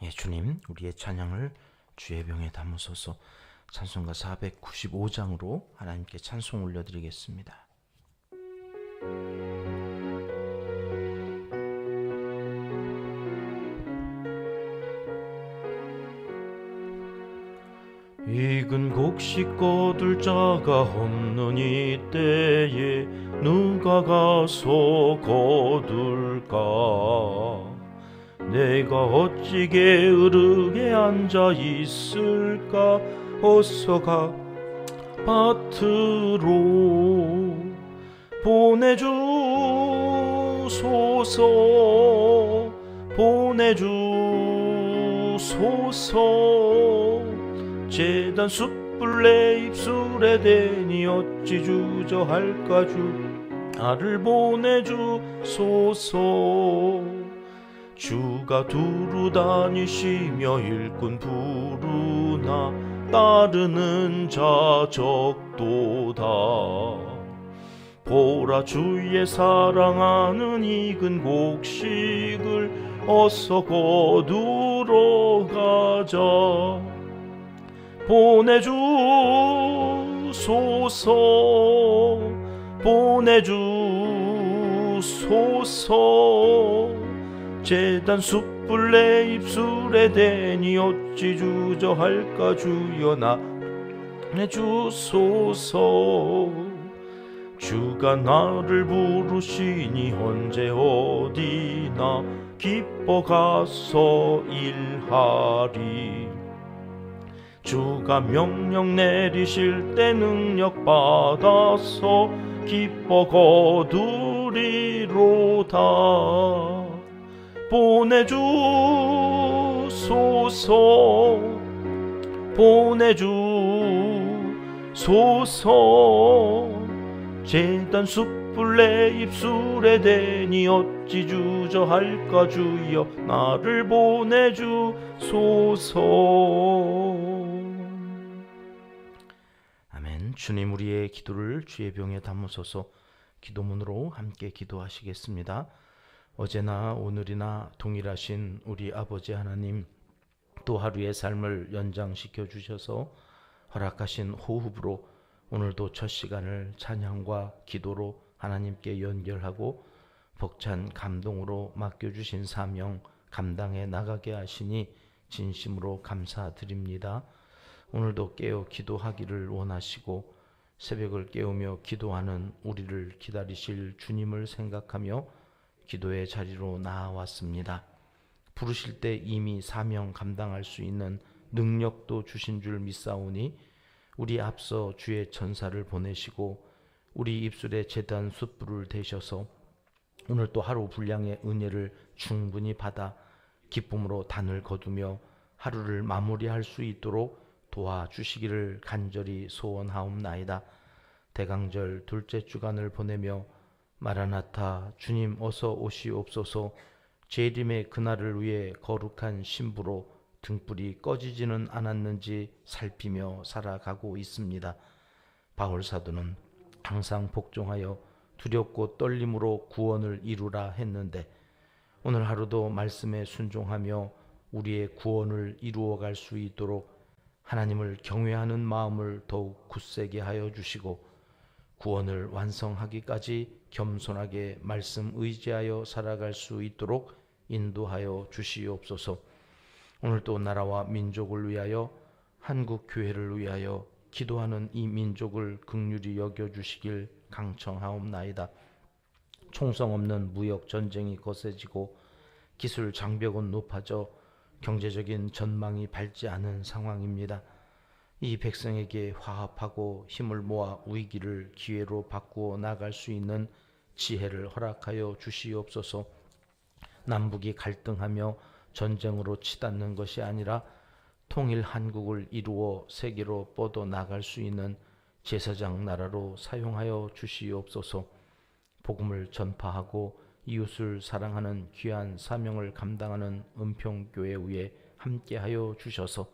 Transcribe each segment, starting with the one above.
예, 주님, 우리의 찬양을 주의 병에 담으소서. 찬송가 495장으로 하나님께 찬송 올려드리겠습니다. 익은 곡식 거둘 자가 없는 이때에 누가 가서 거둘까? 내가 어찌 게으르게 앉아 있을까? 어서 가 밭으로 보내주소서, 보내주소서. 제단 숯불 내 입술에 대니 어찌 주저할까? 주 나를 보내주소서. 주가 두루 다니시며 일꾼 부르나 따르는 자 적도다. 보라, 주의 사랑하는 익은 곡식을 어서 거두러 가자. 보내주소서, 보내주소서. 제단 숯불 내 입술에 대니 어찌 주저할까? 주여 나내주소서. 주가 나를 부르시니 언제 어디나 기뻐 가서 일하리. 주가 명령 내리실 때 능력 받아서 기뻐 거두리로다. 보내주소서, 보내주소서. 제단 숯불 내 입술에 대니 어찌 주저할까? 주여 나를 보내주소서. 아멘. 주님, 우리의 기도를 주의 병에 담으소서. 기도문으로 함께 기도하시겠습니다. 어제나 오늘이나 동일하신 우리 아버지 하나님, 또 하루의 삶을 연장시켜 주셔서 허락하신 호흡으로 오늘도 첫 시간을 찬양과 기도로 하나님께 연결하고 벅찬 감동으로 맡겨주신 사명 감당해 나가게 하시니 진심으로 감사드립니다. 오늘도 깨어 기도하기를 원하시고 새벽을 깨우며 기도하는 우리를 기다리실 주님을 생각하며 기도의 자리로 나아왔습니다. 부르실 때 이미 사명 감당할 수 있는 능력도 주신 줄 믿사오니 우리 앞서 주의 천사를 보내시고 우리 입술에 제단 숯불을 대셔서 오늘 또 하루 분량의 은혜를 충분히 받아 기쁨으로 단을 거두며 하루를 마무리할 수 있도록 도와주시기를 간절히 소원하옵나이다. 대강절 둘째 주간을 보내며 마라나타, 주님 어서 오시옵소서, 재림의 그날을 위해 거룩한 신부로 등불이 꺼지지는 않았는지 살피며 살아가고 있습니다. 바울 사도는 항상 복종하여 두렵고 떨림으로 구원을 이루라 했는데 오늘 하루도 말씀에 순종하며 우리의 구원을 이루어갈 수 있도록 하나님을 경외하는 마음을 더욱 굳세게 하여 주시고 구원을 완성하기까지 겸손하게 말씀 의지하여 살아갈 수 있도록 인도하여 주시옵소서. 오늘도 나라와 민족을 위하여 한국 교회를 위하여 기도하는 이 민족을 긍휼히 여겨주시길 강청하옵나이다. 총성 없는 무역 전쟁이 거세지고 기술 장벽은 높아져 경제적인 전망이 밝지 않은 상황입니다. 이 백성에게 화합하고 힘을 모아 위기를 기회로 바꾸어 나갈 수 있는 지혜를 허락하여 주시옵소서. 남북이 갈등하며 전쟁으로 치닫는 것이 아니라 통일 한국을 이루어 세계로 뻗어 나갈 수 있는 제사장 나라로 사용하여 주시옵소서. 복음을 전파하고 이웃을 사랑하는 귀한 사명을 감당하는 은평교회 위에 함께하여 주셔서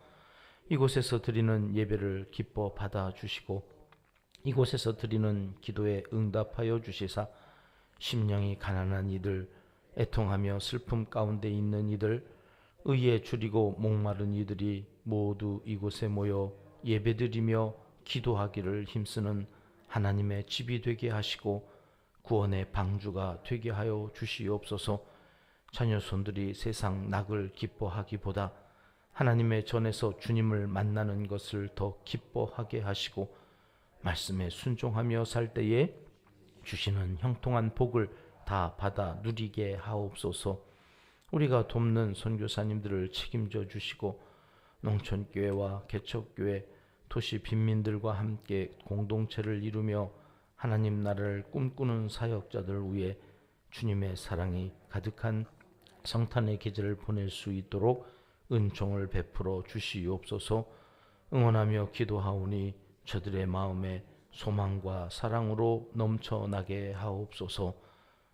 이곳에서 드리는 예배를 기뻐 받아주시고 이곳에서 드리는 기도에 응답하여 주시사 심령이 가난한 이들, 애통하며 슬픔 가운데 있는 이들, 의에 줄이고 목마른 이들이 모두 이곳에 모여 예배드리며 기도하기를 힘쓰는 하나님의 집이 되게 하시고 구원의 방주가 되게 하여 주시옵소서. 자녀 손들이 세상 낙을 기뻐하기보다 하나님의 전에서 주님을 만나는 것을 더 기뻐하게 하시고 말씀에 순종하며 살 때에 주시는 형통한 복을 다 받아 누리게 하옵소서. 우리가 돕는 선교사님들을 책임져 주시고 농촌교회와 개척교회, 도시 빈민들과 함께 공동체를 이루며 하나님 나라를 꿈꾸는 사역자들 위해 주님의 사랑이 가득한 성탄의 계절을 보낼 수 있도록 은총을 베풀어 주시옵소서. 응원하며 기도하오니 저들의 마음에 소망과 사랑으로 넘쳐나게 하옵소서.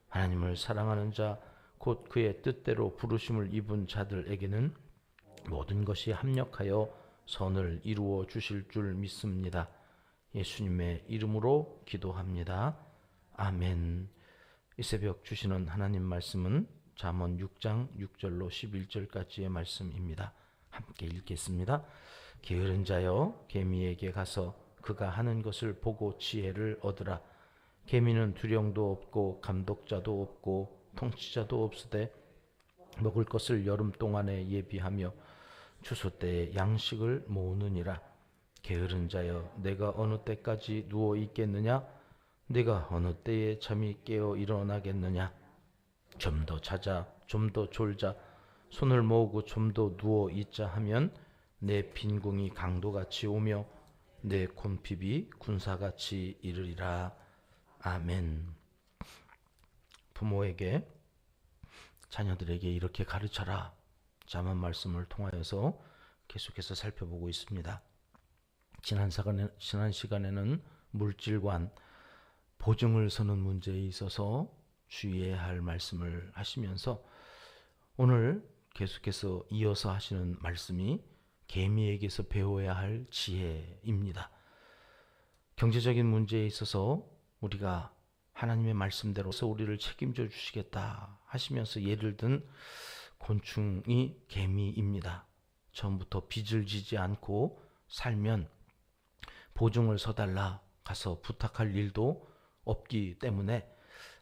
하나님을 사랑하는 자, 곧 그의 뜻대로 부르심을 입은 자들에게는 모든 것이 합력하여 선을 이루어 주실 줄 믿습니다. 예수님의 이름으로 기도합니다. 아멘. 이 새벽 주시는 하나님 말씀은 잠언 6장 6절로 11절까지의 말씀입니다. 함께 읽겠습니다. 게으른 자여 개미에게 가서 그가 하는 것을 보고 지혜를 얻으라. 개미는 두령도 없고 감독자도 없고 통치자도 없으되 먹을 것을 여름 동안에 예비하며 추수 때에 양식을 모으느니라. 게으른 자여 내가 어느 때까지 누워 있겠느냐? 내가 어느 때에 잠이 깨어 일어나겠느냐? 좀 더 자자, 좀 더 졸자, 손을 모으고 좀 더 누워 있자 하면 내 빈궁이 강도같이 오며 내 곤핍이 군사같이 이르리라. 아멘. 부모에게 자녀들에게 이렇게 가르쳐라. 잠언 말씀을 통하여서 계속해서 살펴보고 있습니다. 지난 시간에는 물질관, 보증을 서는 문제에 있어서 주의해야 할 말씀을 하시면서 오늘 계속해서 이어서 하시는 말씀이 개미에게서 배워야 할 지혜입니다. 경제적인 문제에 있어서 우리가 하나님의 말씀대로서 우리를 책임져 주시겠다 하시면서 예를 든 곤충이 개미입니다. 처음부터 빚을 지지 않고 살면 보증을 서달라 가서 부탁할 일도 없기 때문에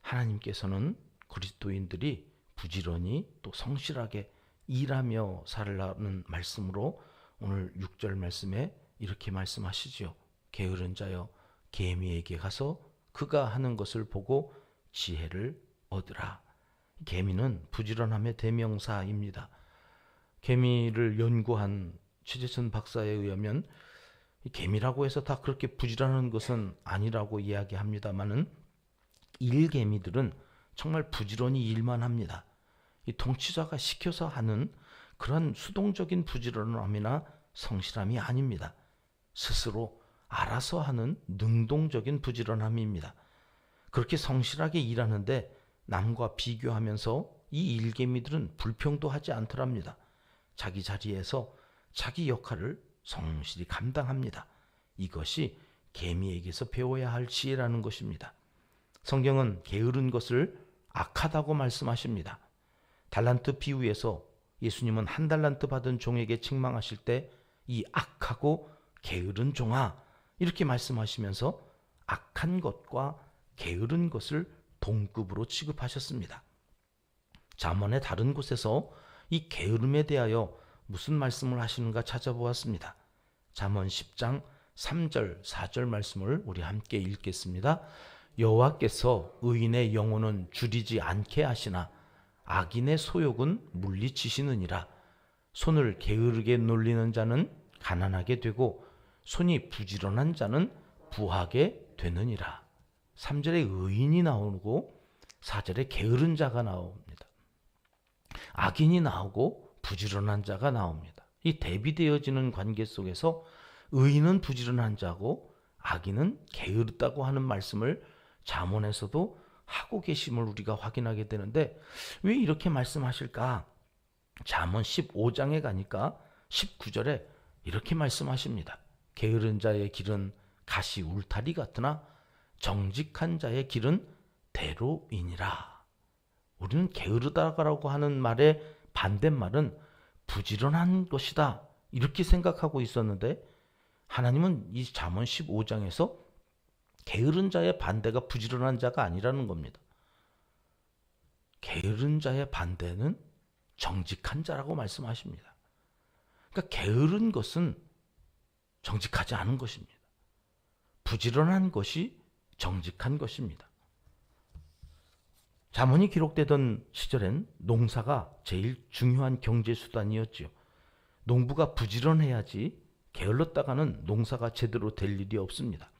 하나님께서는 그리스도인들이 부지런히 또 성실하게 일하며 살라는 말씀으로 오늘 6절 말씀에 이렇게 말씀하시죠. 게으른 자여 개미에게 가서 그가 하는 것을 보고 지혜를 얻으라. 개미는 부지런함의 대명사입니다. 개미를 연구한 최재천 박사에 의하면 개미라고 해서 다 그렇게 부지런한 것은 아니라고 이야기합니다마는 일개미들은 정말 부지런히 일만 합니다. 이 통치자가 시켜서 하는 그런 수동적인 부지런함이나 성실함이 아닙니다. 스스로 알아서 하는 능동적인 부지런함입니다. 그렇게 성실하게 일하는데 남과 비교하면서 이 일개미들은 불평도 하지 않더랍니다. 자기 자리에서 자기 역할을 성실히 감당합니다. 이것이 개미에게서 배워야 할 지혜라는 것입니다. 성경은 게으른 것을 악하다고 말씀하십니다. 달란트 비유에서 예수님은 한 달란트 받은 종에게 책망하실 때 이 악하고 게으른 종아 이렇게 말씀하시면서 악한 것과 게으른 것을 동급으로 취급하셨습니다. 잠언의 다른 곳에서 이 게으름에 대하여 무슨 말씀을 하시는가 찾아보았습니다. 잠언 10장 3절 4절 말씀을 우리 함께 읽겠습니다. 여호와께서 의인의 영혼은 줄이지 않게 하시나 악인의 소욕은 물리치시느니라. 손을 게으르게 놀리는 자는 가난하게 되고 손이 부지런한 자는 부하게 되느니라. 3절에 의인이 나오고 4절에 게으른 자가 나옵니다. 악인이 나오고 부지런한 자가 나옵니다. 이 대비되어지는 관계 속에서 의인은 부지런한 자고 악인은 게으르다고 하는 말씀을 잠언에서도 하고 계심을 우리가 확인하게 되는데 왜 이렇게 말씀하실까? 잠언 15장에 가니까 19절에 이렇게 말씀하십니다. 게으른 자의 길은 가시 울타리 같으나 정직한 자의 길은 대로이니라. 우리는 게으르다라고 하는 말의 반대말은 부지런한 것이다. 이렇게 생각하고 있었는데 하나님은 이 잠언 15장에서 게으른 자의 반대가 부지런한 자가 아니라는 겁니다. 게으른 자의 반대는 정직한 자라고 말씀하십니다. 그러니까 게으른 것은 정직하지 않은 것입니다. 부지런한 것이 정직한 것입니다. 잠언이 기록되던 시절엔 농사가 제일 중요한 경제수단이었지요. 농부가 부지런해야지 게을렀다가는 농사가 제대로 될 일이 없습니다.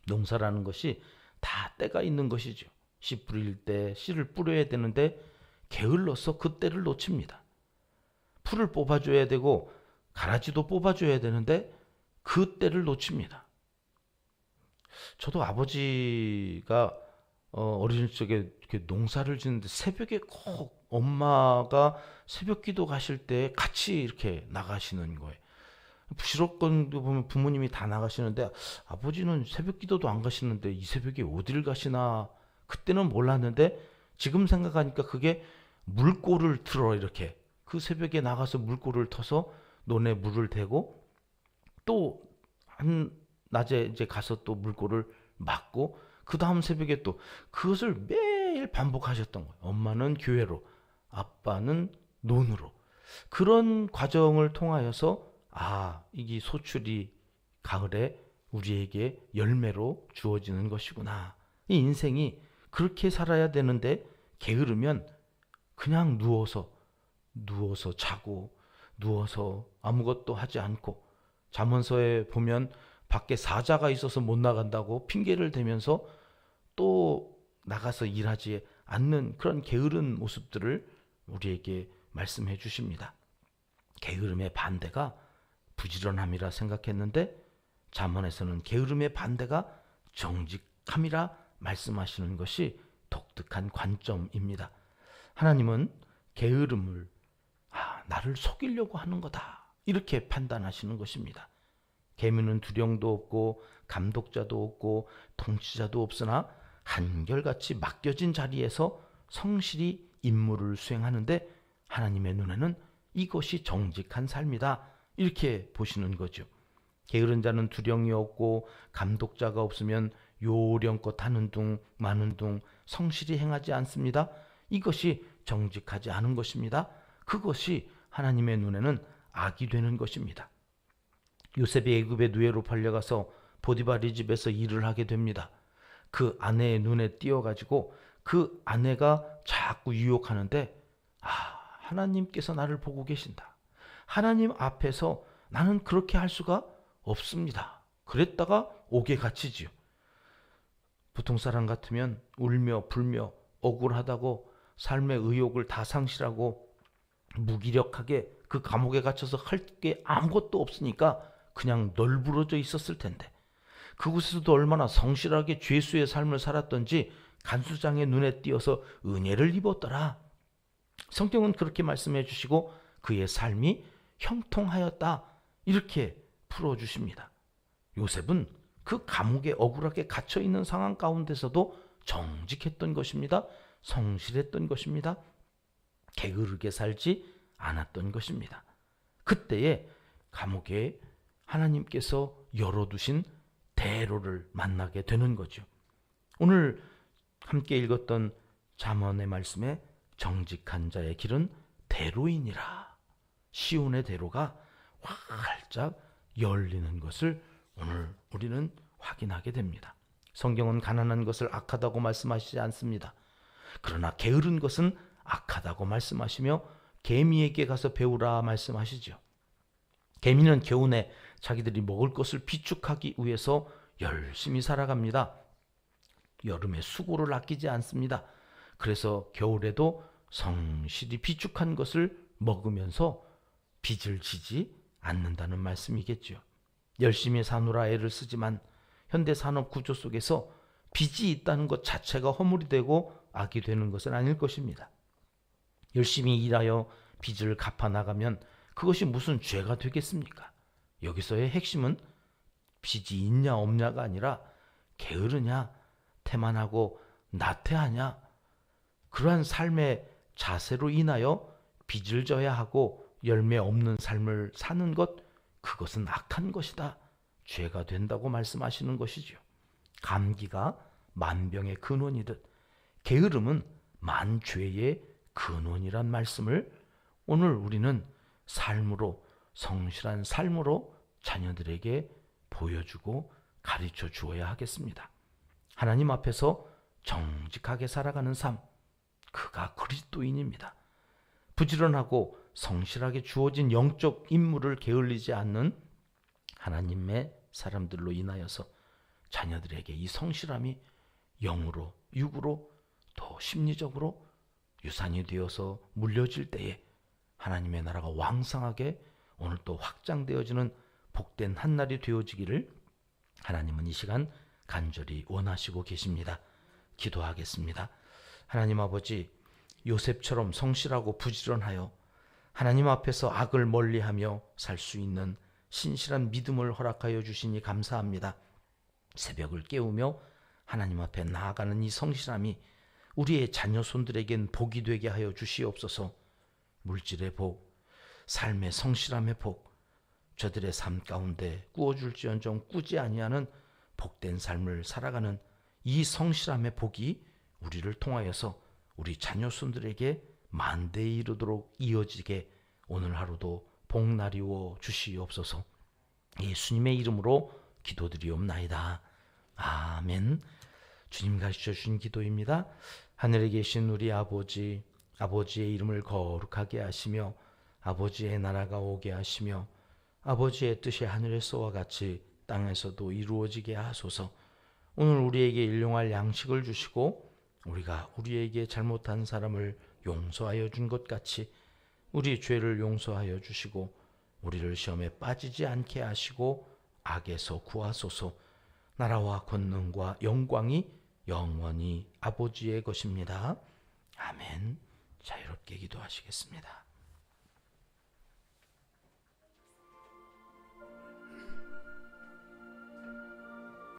농사라는 것이 다 때가 있는 것이죠. 씨 뿌릴 때 씨를 뿌려야 되는데 게을러서 그 때를 놓칩니다. 풀을 뽑아줘야 되고 가라지도 뽑아줘야 되는데 그 때를 놓칩니다. 저도 아버지가 어린 적에 이렇게 농사를 짓는데 새벽에 꼭 엄마가 새벽 기도 가실 때 같이 이렇게 나가시는 거예요. 부실업권도 보면 부모님이 다 나가시는데 아버지는 새벽 기도도 안 가시는데 이 새벽에 어딜 가시나 그때는 몰랐는데 지금 생각하니까 그게 물꼬를 틀어 이렇게 그 새벽에 나가서 물꼬를 터서 논에 물을 대고 또 한 낮에 이제 가서 또 물꼬를 맞고 그 다음 새벽에 또 그것을 매일 반복하셨던 거예요. 엄마는 교회로, 아빠는 논으로. 그런 과정을 통하여서 이게 소출이 가을에 우리에게 열매로 주어지는 것이구나. 이 인생이 그렇게 살아야 되는데 게으르면 그냥 누워서 자고 누워서 아무것도 하지 않고 잠언서에 보면 밖에 사자가 있어서 못 나간다고 핑계를 대면서 또 나가서 일하지 않는 그런 게으른 모습들을 우리에게 말씀해 주십니다. 게으름의 반대가 부지런함이라 생각했는데 잠언에서는 게으름의 반대가 정직함이라 말씀하시는 것이 독특한 관점입니다. 하나님은 게으름을 나를 속이려고 하는 거다 이렇게 판단하시는 것입니다. 계민은 두령도 없고 감독자도 없고 통치자도 없으나 한결같이 맡겨진 자리에서 성실히 임무를 수행하는데 하나님의 눈에는 이것이 정직한 삶이다 이렇게 보시는 거죠. 게으른 자는 두령이 없고 감독자가 없으면 요령껏 하는 둥 마는 둥 성실히 행하지 않습니다. 이것이 정직하지 않은 것입니다. 그것이 하나님의 눈에는 악이 되는 것입니다. 요셉이 애굽의 누에로 팔려가서 보디바리 집에서 일을 하게 됩니다. 그 아내의 눈에 띄어가지고 그 아내가 자꾸 유혹하는데 하나님께서 나를 보고 계신다. 하나님 앞에서 나는 그렇게 할 수가 없습니다. 그랬다가 옥에 갇히지요. 보통 사람 같으면 울며 불며 억울하다고 삶의 의욕을 다 상실하고 무기력하게 그 감옥에 갇혀서 할 게 아무것도 없으니까 그냥 널브러져 있었을 텐데 그곳에서도 얼마나 성실하게 죄수의 삶을 살았던지 간수장의 눈에 띄어서 은혜를 입었더라. 성경은 그렇게 말씀해 주시고 그의 삶이 형통하였다 이렇게 풀어주십니다. 요셉은 그 감옥에 억울하게 갇혀있는 상황 가운데서도 정직했던 것입니다. 성실했던 것입니다. 게으르게 살지 않았던 것입니다. 그때에 감옥에 하나님께서 열어두신 대로를 만나게 되는 거죠. 오늘 함께 읽었던 잠언의 말씀에 정직한 자의 길은 대로이니라. 시온의 대로가 활짝 열리는 것을 오늘 우리는 확인하게 됩니다. 성경은 가난한 것을 악하다고 말씀하시지 않습니다. 그러나 게으른 것은 악하다고 말씀하시며 개미에게 가서 배우라 말씀하시죠. 개미는 겨우내 자기들이 먹을 것을 비축하기 위해서 열심히 살아갑니다. 여름에 수고를 아끼지 않습니다. 그래서 겨울에도 성실히 비축한 것을 먹으면서 빚을 지지 않는다는 말씀이겠죠. 열심히 사노라 애를 쓰지만 현대 산업 구조 속에서 빚이 있다는 것 자체가 허물이 되고 악이 되는 것은 아닐 것입니다. 열심히 일하여 빚을 갚아 나가면 그것이 무슨 죄가 되겠습니까? 여기서의 핵심은 빚이 있냐 없냐가 아니라 게으르냐 태만하고 나태하냐 그러한 삶의 자세로 인하여 빚을 져야 하고 열매 없는 삶을 사는 것, 그것은 악한 것이다. 죄가 된다고 말씀하시는 것이지요. 감기가 만병의 근원이듯 게으름은 만죄의 근원이란 말씀을 오늘 우리는 삶으로, 성실한 삶으로 자녀들에게 보여주고 가르쳐 주어야 하겠습니다. 하나님 앞에서 정직하게 살아가는 삶, 그가 그리스도인입니다. 부지런하고 성실하게 주어진 영적 임무를 게을리지 않는 하나님의 사람들로 인하여서 자녀들에게 이 성실함이 영으로, 육으로, 또 심리적으로 유산이 되어서 물려질 때에 하나님의 나라가 왕성하게 오늘 또 확장되어지는 복된 한날이 되어지기를 하나님은 이 시간 간절히 원하시고 계십니다. 기도하겠습니다. 하나님 아버지, 요셉처럼 성실하고 부지런하여 하나님 앞에서 악을 멀리하며 살 수 있는 신실한 믿음을 허락하여 주시니 감사합니다. 새벽을 깨우며 하나님 앞에 나아가는 이 성실함이 우리의 자녀 손들에겐 복이 되게 하여 주시옵소서. 물질의 복, 삶의 성실함의 복, 저들의 삶 가운데 꾸어줄지언정 꾸지 아니하는 복된 삶을 살아가는 이 성실함의 복이 우리를 통하여서 우리 자녀 손들에게 만대에 이르도록 이어지게 오늘 하루도 복나리워 주시옵소서. 예수님의 이름으로 기도드리옵나이다. 아멘. 주님 가르쳐 주신 기도입니다. 하늘에 계신 우리 아버지, 아버지의 이름을 거룩하게 하시며 아버지의 나라가 오게 하시며 아버지의 뜻이 하늘에서와 같이 땅에서도 이루어지게 하소서. 오늘 우리에게 일용할 양식을 주시고 우리가 우리에게 잘못한 사람을 용서하여 준 것 같이 우리 죄를 용서하여 주시고 우리를 시험에 빠지지 않게 하시고 악에서 구하소서. 나라와 권능과 영광이 영원히 아버지의 것입니다. 아멘. 자유롭게 기도하시겠습니다.